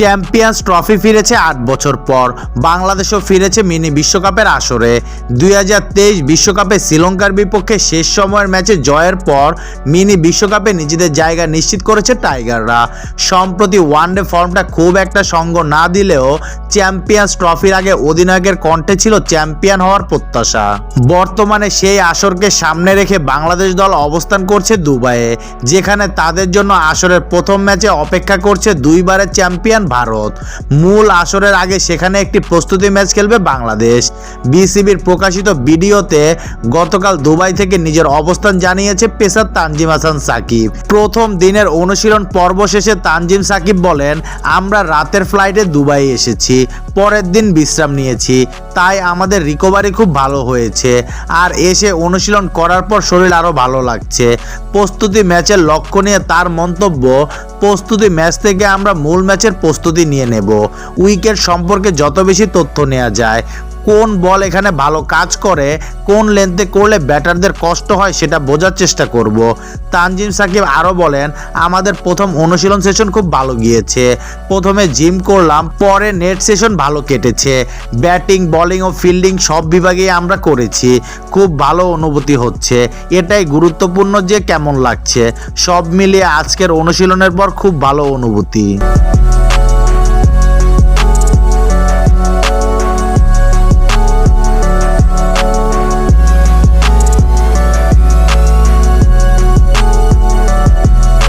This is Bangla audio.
চ্যাম্পিয়ন্স ট্রফি ফিরেছে ৮ বছর পর। বাংলাদেশও ফিরেছে মিনি বিশ্বকাপের আসরে। ২০২৩ বিশ্বকাপে শ্রীলঙ্কার বিপক্ষে শেষ সময়ের ম্যাচে জয়ের পর মিনি বিশ্বকাপে নিজেদের জায়গা নিশ্চিত করেছে টাইগাররা। সম্প্রতি ওয়ানডে ফর্মটা খুব একটা সঙ্গ না দিলেও চ্যাম্পিয়ন্স ট্রফির আগে অধিনায়কের কণ্ঠে ছিল চ্যাম্পিয়ন হওয়ার প্রত্যাশা। বর্তমানে সেই আসরকে সামনে রেখে বাংলাদেশ দল অবস্থান করছে দুবাইয়ে, যেখানে তাদের জন্য আসরের প্রথম ম্যাচে অপেক্ষা করছে দুইবারের চ্যাম্পিয়ন ভারত। মূল আসরের আগে সেখানে একটি প্রস্তুতি ম্যাচ খেলবে বাংলাদেশ। বিসিবির প্রকাশিত ভিডিওতে গতকাল দুবাই থেকে নিজের অবস্থান জানিয়েছে পেসার তানজিম হাসান সাকিব। প্রথম দিনের অনুশীলন পর্ব শেষে তানজিম সাকিব বলেন, আমরা রাতের ফ্লাইটে দুবাই এসেছি, পরের দিন বিশ্রাম নিয়েছি, তাই আমাদের রিকভারি খুব ভালো হয়েছে। আর এসে অনুশীলন করার পর শরীর আরও ভালো লাগছে। প্রস্তুতি ম্যাচের লক্ষ্য নিয়ে তার মন্তব্য, প্রস্তুতি ম্যাচ থেকে আমরা মূল ম্যাচের প্রস্তুতি নিয়ে নেব। উইকেট সম্পর্কে যত বেশি তথ্য নেওয়া যায়, কোন বল এখানে ভালো কাজ করে, কোন লেন্থে করলে ব্যাটারদের কষ্ট হয় সেটা বোঝার চেষ্টা করব। তানজিম সাকিব আরও বলেন, আমাদের প্রথম অনুশীলন সেশন খুব ভালো গিয়েছে। প্রথমে জিম করলাম, পরে নেট সেশন ভালো কেটেছে। ব্যাটিং, বোলিং ও ফিল্ডিং সব বিভাগেই আমরা করেছি। খুব ভালো অনুভূতি হচ্ছে। এটাই গুরুত্বপূর্ণ যে কেমন লাগছে। সব মিলিয়ে আজকের অনুশীলনের পর খুব ভালো অনুভূতি।